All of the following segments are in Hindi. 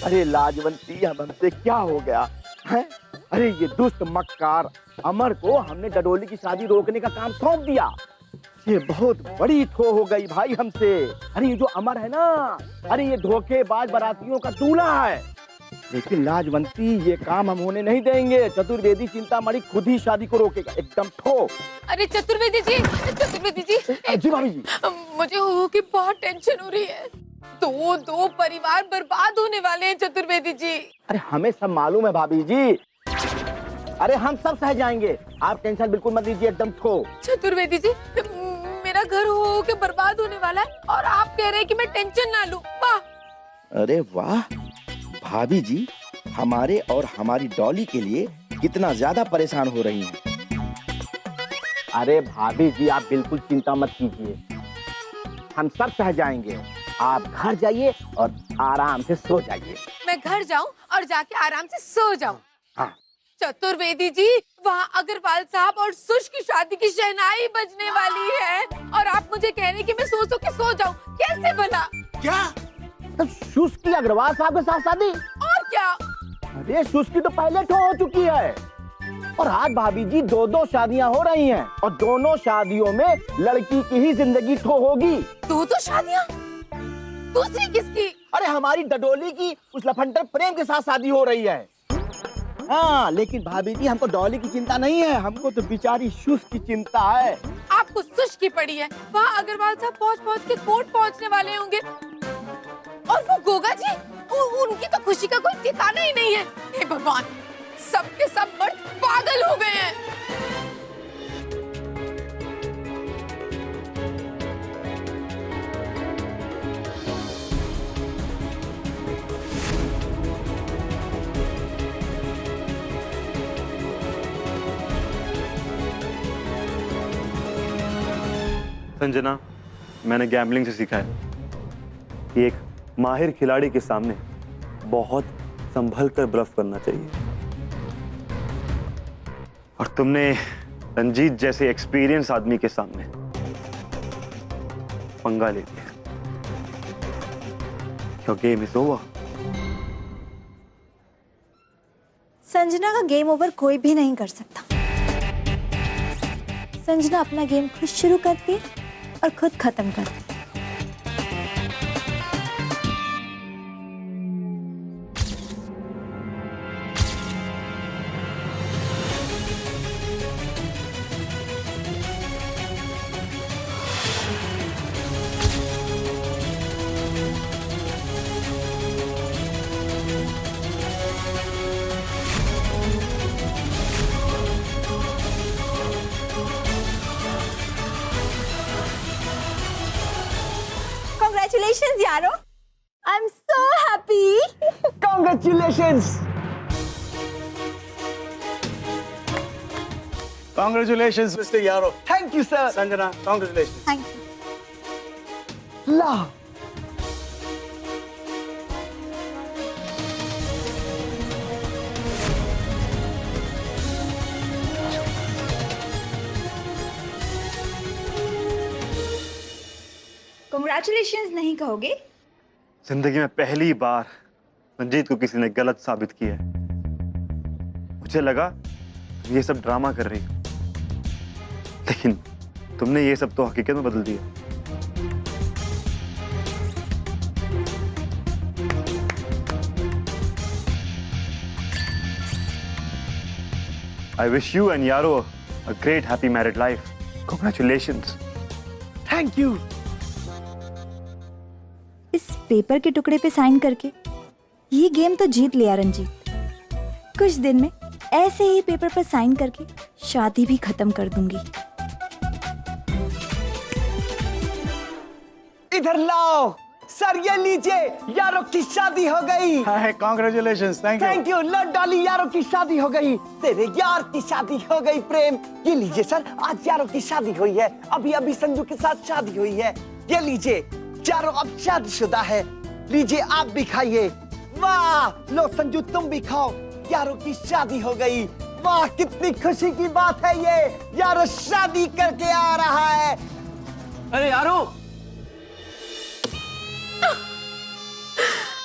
अरे लाजवंती, अब हमसे क्या हो गया है? अरे ये दुष्ट मक्कार अमर को हमने डडोली की शादी रोकने का काम सौंप दिया। ये बहुत बड़ी ठो हो गई भाई हमसे। अरे ये जो अमर है ना, अरे ये धोखेबाज बारातियों का दूल्हा है। लेकिन लाजवंती, ये काम हम होने नहीं देंगे। चतुर्वेदी चिंतामणि खुद ही शादी को रोकेगा, एकदम ठो। अरे चतुर्वेदी जी, चतुर्वेदी जी, जी भाभी जी, मुझे हो कि बहुत टेंशन हो रही है। दो परिवार बर्बाद होने वाले हैं चतुर्वेदी जी। अरे हमें सब मालूम है भाभी जी। अरे हम सब सह जाएंगे, आप टेंशन बिल्कुल मत लीजिए, एकदम ठो। चतुर्वेदी जी, मेरा घर हो के बर्बाद होने वाला है और आप कह रहे हैं कि मैं टेंशन ना लूं। वाह! अरे वाह भाभी जी, हमारे और हमारी डॉली के लिए कितना ज्यादा परेशान हो रही हैं। अरे भाभी जी, आप बिल्कुल चिंता मत कीजिए, हम सब सह जाएंगे। आप घर जाइए और आराम से सो जाइए। मैं घर जाऊं और जाके आराम से सो जाऊं। हाँ। चतुर्वेदी जी, वहाँ अग्रवाल साहब और सुश की शादी की शहनाई बजने वाली है और आप मुझे कह रहे हैं कि मैं सो के सो जाऊं। कैसे भला? क्या? तो सुश की अग्रवाल साहब के साथ शादी? और क्या? अरे सुश की तो पहले ठो हो चुकी है और आज भाभी जी दो शादियां हो रही हैं और दोनों शादियों में लड़की की ही जिंदगी ठो होगी। दो शादियां? दूसरी किसकी? अरे हमारी डडोली की उस लफंडर प्रेम के साथ शादी हो रही है। हाँ, लेकिन भाभी जी हमको डॉली की चिंता नहीं है, हमको तो बेचारी सुश की चिंता है। आपको सुश की पड़ी है। वहाँ अग्रवाल साहब पहुँच के कोर्ट पहुँचने वाले होंगे और वो गोगा जी, उनकी तो खुशी का कोई ठिकाना ही नहीं है। हे भगवान, सबके सब मर्द पागल हो गए हैं। संजना, मैंने गैम्बलिंग से सीखा है कि एक माहिर खिलाड़ी के सामने बहुत संभल कर ब्लफ करना चाहिए और तुमने रंजीत जैसे एक्सपीरियंस आदमी के सामने पंगा ले लिया। Your game is over. Sanjana का गेम ओवर कोई भी नहीं कर सकता। संजना अपना गेम खुद शुरू करती है और खुद खत्म करती है। Congratulations, Yaro! I'm so happy. Congratulations! Congratulations, Mr. Yaro. Thank you, sir. Sanjana, congratulations. Thank you. La. Congratulations नहीं कहोगे? जिंदगी में पहली बार रंजीत को किसी ने गलत साबित किया है। मुझे लगा तुम ये सब ड्रामा कर रही हो, लेकिन तुमने ये सब तो हकीकत में बदल दिया। I wish you and Yaro a great happy married life. Congratulations. Thank you. इस पेपर के टुकड़े पे साइन करके ये गेम तो जीत लिया रंजीत। कुछ दिन में ऐसे ही पेपर पर साइन करके शादी भी खत्म कर दूंगी। इधर लाओ सर, ये लीजिए, यारो की शादी हो गई। Hi, congratulations. Thank you. Thank you. लो डॉली, यारो की शादी हो गई। तेरे यार की शादी हो गई प्रेम। ये लीजिए सर, आज यारो की शादी हुई है। अभी अभी संजू के साथ शादी हुई है। ये लीजिए, यारो अब शादीशुदा है। लीजिए आप भी खाइए। वाह, लो संजू तुम भी खाओ। यारो की शादी हो गई। वाह, कितनी खुशी की बात है ये। यारो शादी करके आ रहा है। अरे यारो,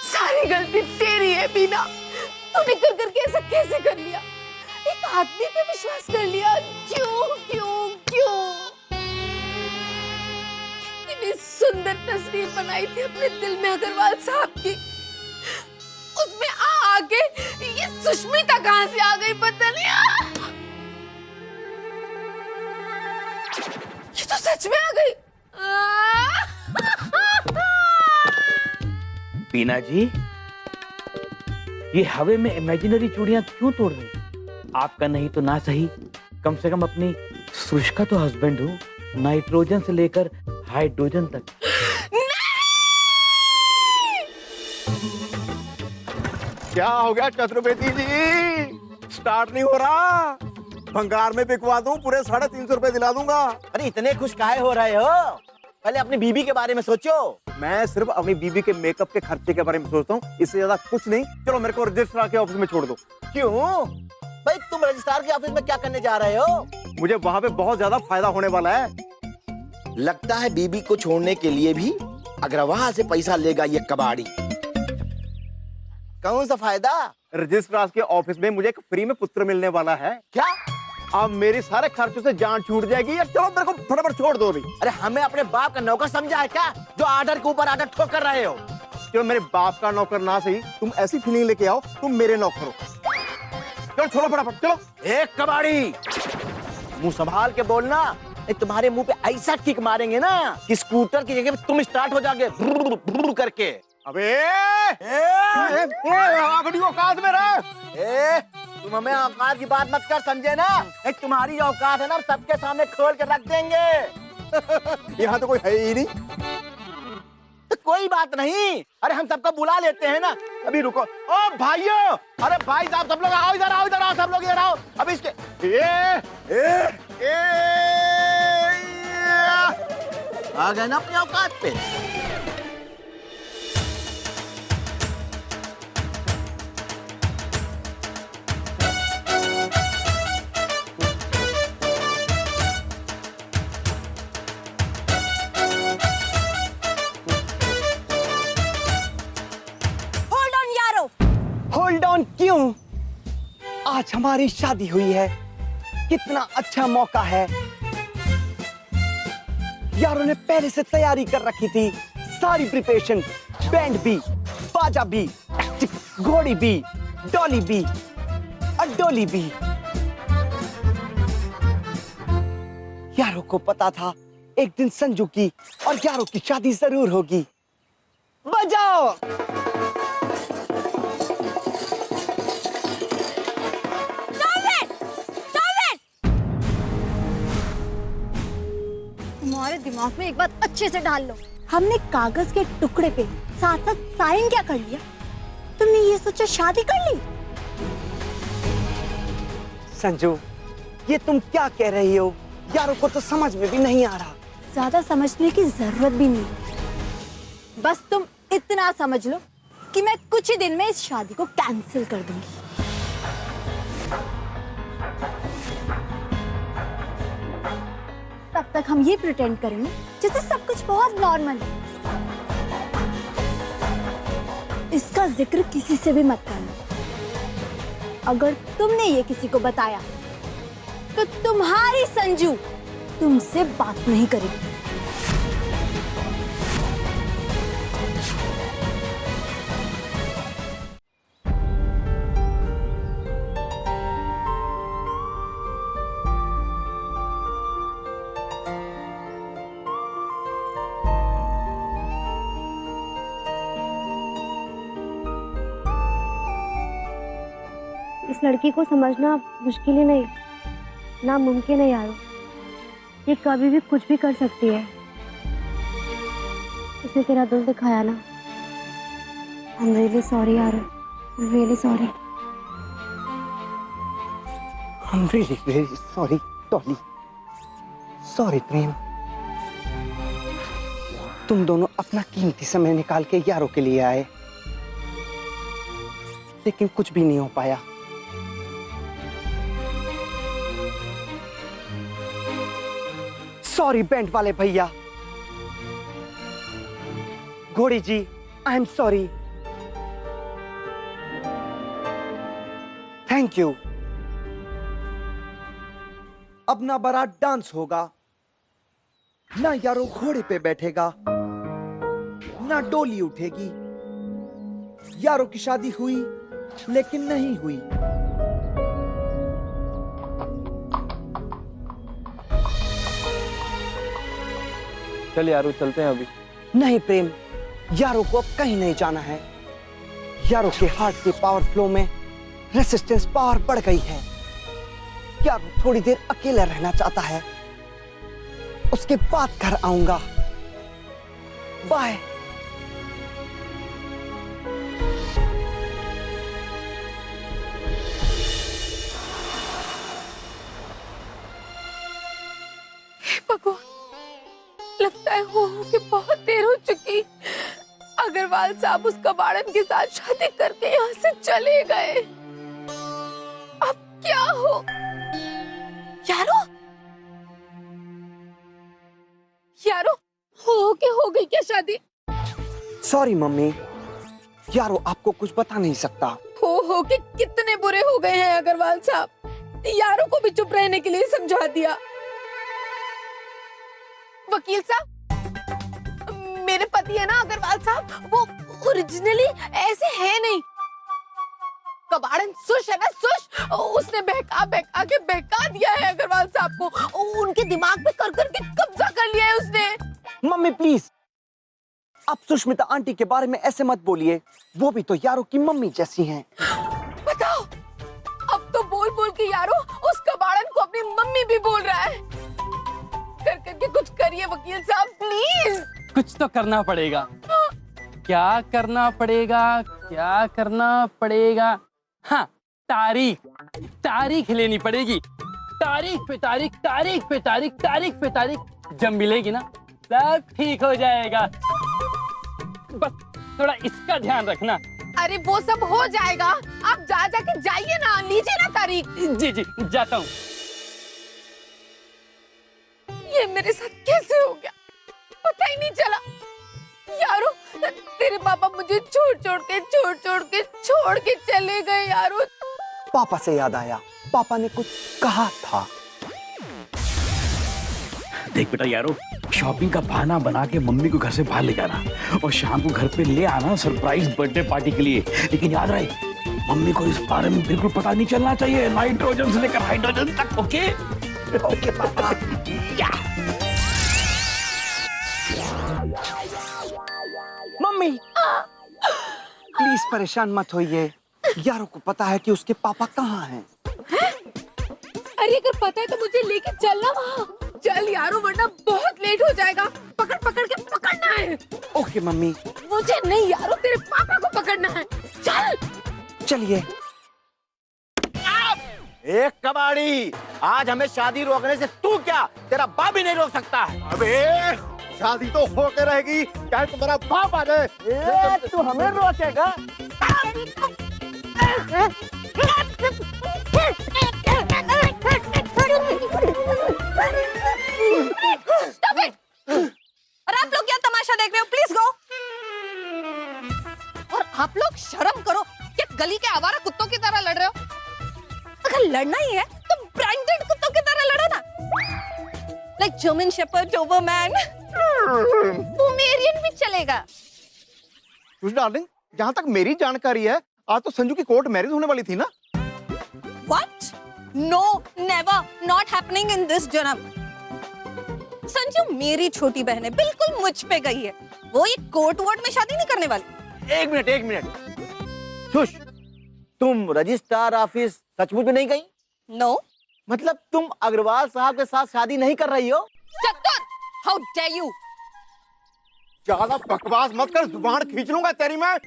सारी गलती तेरी बीना, तूने कर करके ऐसा कैसे कर लिया? एक आदमी पे विश्वास कर लिया, क्यों क्यों क्यों? इतनी सुंदर तस्वीर बनाई थी अपने दिल में अग्रवाल साहब की, उसमें आगे ये सुष्मिता कहां से आ गई पता नहीं। ये तो सच में आ गई। बीना जी, ये हवे में इमेजिनरी चूड़ियां क्यों तोड़ रही? आपका नहीं तो ना सही, कम से कम अपनी सुष का तो हस्बैंड हूँ, नाइट्रोजन से लेकर हाइड्रोजन तक। क्या हो गया चतुर्वेदी जी? स्टार्ट नहीं हो रहा। भंगार में बिकवा दूं, पूरे 350 रुपए दिला दूंगा। अरे इतने खुश काहे हो रहे हो? पहले अपनी बीबी के बारे में सोचो। मैं सिर्फ अपनी बीबी के मेकअप के खर्चे के बारे में सोचता हूँ, इससे ज्यादा कुछ नहीं। चलो मेरे को रजिस्ट्रार के ऑफिस में छोड़ दो। क्यों भाई, तुम रजिस्ट्रार के ऑफिस में क्या करने जा रहे हो? मुझे वहाँ पे बहुत ज्यादा फायदा होने वाला है। लगता है बीबी को छोड़ने के लिए भी अग्रवाल से पैसा लेगा ये कबाड़ी। कौन सा फायदा? रजिस्ट्रार के ऑफिस में मुझे एक फ्री में पुत्र मिलने वाला है। क्या? अब मेरी सारे खर्चों से जान छूट जाएगी। यार चलो मेरे को फटाफट छोड़ दो अभी। अरे हमें अपने बाप का नौकर समझा है क्या, जो आर्डर के ऊपर आर्डर ठोक कर रहे हो? चलो मेरे बाप का नौकर ना सही, तुम ऐसी फीलिंग लेके आओ तुम मेरे नौकर हो। चलो छोड़ो फटाफट, चलो। एक कबाड़ी, मुंह संभाल के बोलना, नहीं तुम्हारे मुंह पे ऐसा किक मारेंगे ना कि स्कूटर की जगह पे तुम स्टार्ट हो जाओगे ब्रुर ब्रुर करके। अबे आगड़ी औकात में रह। तुम हमें औकात की बात मत कर, समझे ना? एक तुम्हारी औकात है ना, सबके सामने खोल के रख देंगे। यहाँ तो कोई है ही नहीं। तो कोई बात नहीं, अरे हम सबको बुला लेते हैं ना। अभी रुको। ओ भाइयों, अरे भाई साहब सब लोग आओ, इधर आओ, इधर आओ, सब लोग इधर आओ। अब इसके आ गए ना अपनी औकात पे। होल्ड ऑन क्यों? आज हमारी शादी हुई है, कितना अच्छा मौका है। यारों ने पहले से तैयारी कर रखी थी, सारी प्रिपरेशन, बैंड भी, बाजा भी, घोड़ी भी, डॉली भी और डोली भी। यारों को पता था एक दिन संजू की और यारों की शादी जरूर होगी। बजाओ। तुम्हारे दिमाग में एक बात अच्छे से डाल लो, हमने कागज के टुकड़े पे साथ साथ साइन क्या कर लिया? तुमने ये सोचा शादी कर ली? संजू, ये तुम क्या कह रही हो? यारों को तो समझ में भी नहीं आ रहा। ज्यादा समझने की जरूरत भी नहीं, बस तुम इतना समझ लो कि मैं कुछ ही दिन में इस शादी को कैंसिल कर दूंगी। तब तक हम ये प्रिटेंड करेंगे जैसे सब कुछ बहुत नॉर्मल है। इसका जिक्र किसी से भी मत करना। अगर तुमने ये किसी को बताया तो तुम्हारी संजू तुमसे बात नहीं करेगी। इस लड़की को समझना मुश्किल ही नहीं, नामुमकिन है यारो। ये कभी भी कुछ भी कर सकती है। इसने तेरा दिल दिखाया ना। I'm really sorry यारो, I'm really sorry। I'm really, really sorry, Dolly. Sorry Prem. तुम दोनों अपना कीमती समय निकाल के यारों के लिए आए, लेकिन कुछ भी नहीं हो पाया। सॉरी बैंड वाले भैया। घोड़ी जी, I am sorry. Thank you. अब ना बारात डांस होगा, ना यारो घोड़े पे बैठेगा, ना डोली उठेगी। यारों की शादी हुई लेकिन नहीं हुई। चल यारो चलते हैं अभी। नहीं प्रेम, यारों को अब कहीं नहीं जाना है। यारों के हार्ट के पावर फ्लो में रेसिस्टेंस पावर बढ़ गई है। यारो थोड़ी देर अकेला रहना चाहता है, उसके बाद घर आऊंगा। बाय। भगवान, लगता है हो के बहुत देर हो चुकी। अग्रवाल साहब उस कबाड़न के साथ शादी करके यहाँ से चले गए। अब क्या हो? यारो, यारो, हो गई क्या शादी? सॉरी मम्मी, यारो आपको कुछ बता नहीं सकता। हो के कितने बुरे हो गए हैं अग्रवाल साहब। यारों को भी चुप रहने के लिए समझा दिया। वकील साहब, मेरे पति है ना अग्रवाल साहब, वो ओरिजिनली ऐसे है नहीं। कबाड़न सुश है ना, सुश। उसने बहका दिया है अग्रवाल साहब को। उनके दिमाग पे कर करके कब्जा कर लिया है उसने। मम्मी प्लीज, आप सुष्मिता आंटी के बारे में ऐसे मत बोलिए। वो भी तो यारो की मम्मी जैसी हैं। बताओ, अब तो बोल बोल के यारो उस कबाड़न को अपनी मम्मी भी बोल रहा है। कर करके कुछ करिए वकील साहब, प्लीज। कुछ तो करना पड़ेगा। क्या करना पड़ेगा, क्या करना पड़ेगा? हाँ, तारीख लेनी पड़ेगी। तारीख पे तारीख, तारीख पे तारीख, तारीख पे तारीख जब मिलेगी ना सब ठीक हो जाएगा। बस थोड़ा इसका ध्यान रखना। अरे वो सब हो जाएगा, आप जाके जाइए ना, लीजिए ना तारीख। जी जाता हूँ। ये मेरे साथ कैसे हो गया, पता ही नहीं चला। यारो, तेरे पापा मुझे छोड़ के चले गए यारो। पापा से याद आया, पापा ने कुछ कहा था। देख बेटा यारो, शॉपिंग का बहाना बना के मम्मी को घर से बाहर ले जाना और शाम को घर पे ले आना सरप्राइज बर्थडे पार्टी के लिए। लेकिन याद रहे, मम्मी को इस बारे में बिल्कुल पता नहीं चलना चाहिए, नाइट्रोजन से लेकर हाइड्रोजन तक। ओके ओके पापा। मम्मी प्लीज परेशान मत होइए। यारो को पता है कि उसके पापा कहाँ हैं। अरे अगर पता है तो मुझे लेके चलना वहाँ। चल यारो, वरना बहुत लेट हो जाएगा। पकड़ के पकड़ना है। Okay mummy. मुझे नहीं यारो, तेरे पापा को पकड़ना है। चल। चलिए। एक कबाड़ी, आज हमें शादी रोकने से तू क्या, तेरा बाप भी नहीं रोक सकता है। अबे शादी तो होके रहेगी, चाहे तुम्हारा बाप आ जाए। तू हमें रोकेगा? और आप लोग क्या तमाशा देख रहे हो? Please go. और आप लोग शर्म करो, क्या गली के आवारा कुत्तों की तरह लड़ रहे हो? अगर लड़ना ही है तो ब्रांडेड कुत्तों की तरह लड़ो ना, like German shepherd, Doberman, Pomeranian भी चलेगा। कुछ डार्लिंग, जहाँ तक मेरी जानकारी है, आज तो संजू की कोर्ट मैरिज होने वाली थी ना? What? No, never, not happening in this जन्म। संजू मेरी छोटी बहन है, बिल्कुल मुझ पे गई है। वो ये कोर्ट वोर्ट में शादी नहीं करने वाली। एक मिनट। खुश, तुम रजिस्ट्रार ऑफिस सचमुच में नहीं गई? No। मतलब तुम अग्रवाल साहब के साथ शादी नहीं कर रही हो? चक्कर, how dare you? ज्यादा बकवास मत कर, जुबान खींच लूंगा तेरी मैं।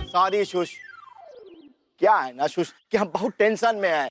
Sorry shush. क्या है ना शुश कि हम बहुत टेंशन में हैं।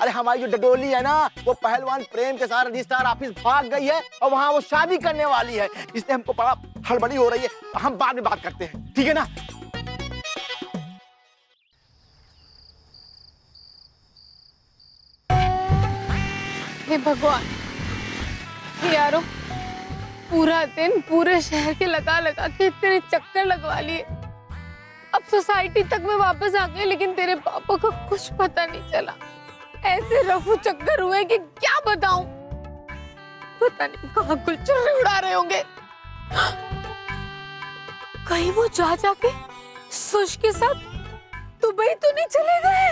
अरे हमारी जो डडोली है ना, वो पहलवान प्रेम के साथ रजिस्ट्रार ऑफिस भाग गई है और वहाँ वो शादी करने वाली है, इसलिए हमको बड़ा हड़बड़ी हो रही है। हम बाद में बात करते हैं, ठीक है ना? हे भगवान, हे यारो, पूरा दिन पूरे शहर के लगा के इतने चक्कर लगवा लिए। अब सोसाइटी तक में वापस आ गए, लेकिन तेरे पापा को कुछ पता नहीं चला। ऐसे रफू चक्कर हुए कि क्या बताऊं। पता नहीं कहाँ गुलछर्रे उड़ा रहे होंगे। कहीं वो जा जाके सुश के साथ दुबई तो नहीं चले गए?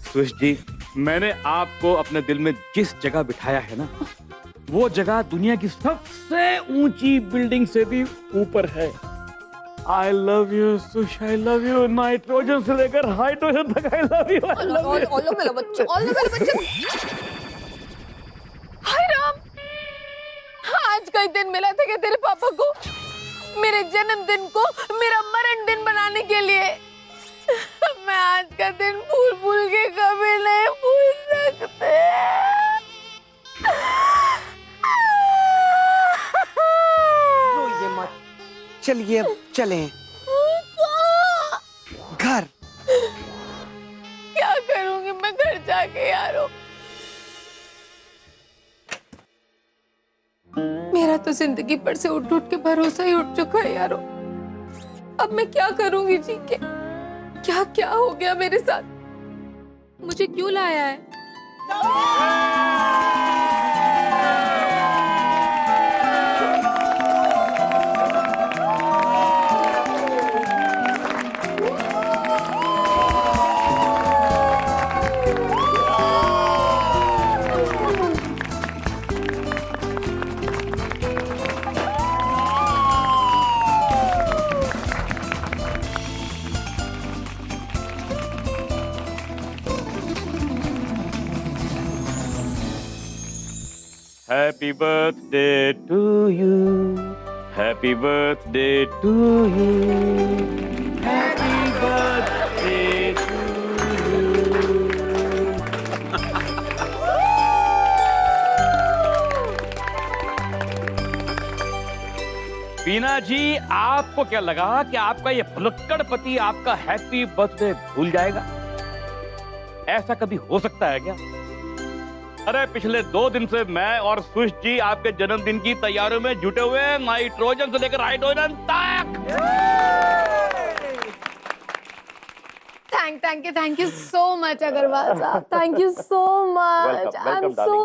सुश जी, मैंने आपको अपने दिल में जिस जगह बिठाया है ना, वो जगह दुनिया की सबसे ऊंची बिल्डिंग से भी ऊपर है। I love you, Sush, I love you, nitrogen से लेकर हाइड्रोजन तक I love you, I love you। ओलो मेरे बच्चे। हाय राम, आज का ही दिन मिला था क्या तेरे पापा को, मेरे जन्मदिन को मेरा मरण दिन बनाने के लिए? मैं आज का दिन भूल के कभी नहीं भूल सकते। रोइए मत, चलिए अब चलें घर। क्या करूंगी मैं घर जाके यारो? मेरा तो जिंदगी पर से उठ के भरोसा ही उठ चुका है यारो। अब मैं क्या करूंगी जी के? क्या हो गया मेरे साथ? मुझे क्यों लाया है? Happy birthday to you, happy birthday to you, happy birthday to you। बीना जी, आपको क्या लगा कि आपका ये भुलक्कड़ पति आपका हैप्पी बर्थडे भूल जाएगा? ऐसा कभी हो सकता है क्या? अरे पिछले 2 दिन से मैं और सुश जी आपके जन्मदिन की तैयारियों में जुटे हुए हैं, नाइट्रोजन से लेकर हाइड्रोजन तक। Thank you so much Agarwal साहब, thank you so much. I am so.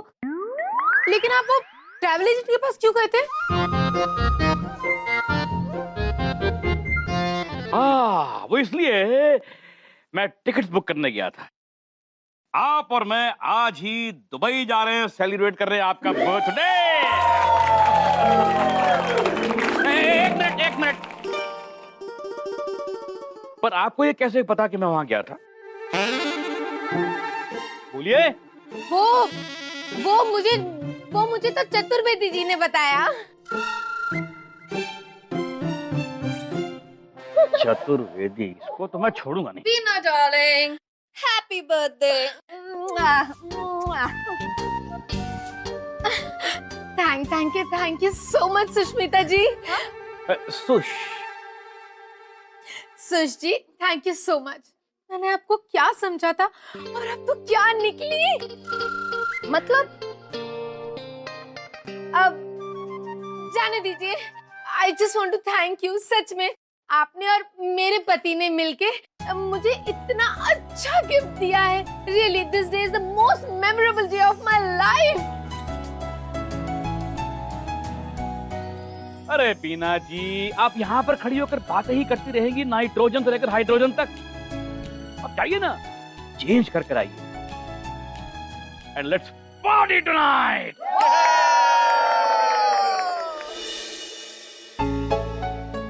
लेकिन आप वो ट्रैवल एजेंट के पास क्यों गए थे? वो इसलिए मैं टिकट्स बुक करने गया था। आप और मैं आज ही दुबई जा रहे हैं, सेलिब्रेट कर रहे हैं आपका बर्थडे। एक मिनट। पर आपको ये कैसे पता कि मैं वहां गया था? बोलिए। वो मुझे तो चतुर्वेदी जी ने बताया। चतुर्वेदी, इसको तो मैं छोड़ूंगा नहीं। Beena darling, happy birthday. Thank you so much Sushmita ji. Sush ji, thank you so much. मैंने आपको क्या समझा था और अब तो क्या निकली। मतलब अब जाने दीजिए। I just want to thank you. सच में आपने और मेरे पति ने मिलके मुझे इतना अच्छा गिफ्ट दिया है। Really this day is the most memorable day of my life. अरे बीना जी, आप यहाँ पर खड़ी होकर बातें ही करती रहेंगी नाइट्रोजन से लेकर हाइड्रोजन तक। अब जाइए ना, चेंज करके आइए। And let's party tonight.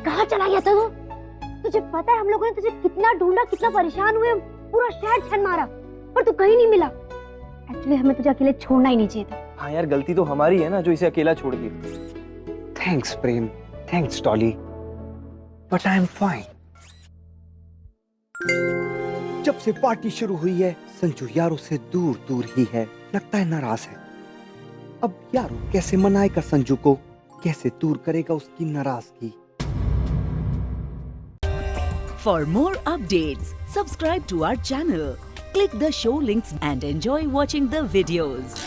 कहाँ चला गया था तू? तुझे पता है हम लोगों ने तुझे कितना ढूंढा, कितना परेशान हुए, पूरा शहर छान मारा, पर तू कहीं नहीं मिला। एक्चुअली हमें तुझे अकेले छोड़ना ही नहीं चाहिए था। हाँ यार, गलती तो हमारी है ना जो इसे अकेला छोड़ दिया। Thanks Prem, thanks Dolly, but I am fine. जब से पार्टी शुरू हुई है संजू यारों से दूर दूर ही है, लगता है नाराज है। अब यारों कैसे मनाएगा संजू को, कैसे दूर करेगा उसकी नाराजगी। For more updates, subscribe to our channel, click the show links and enjoy watching the videos.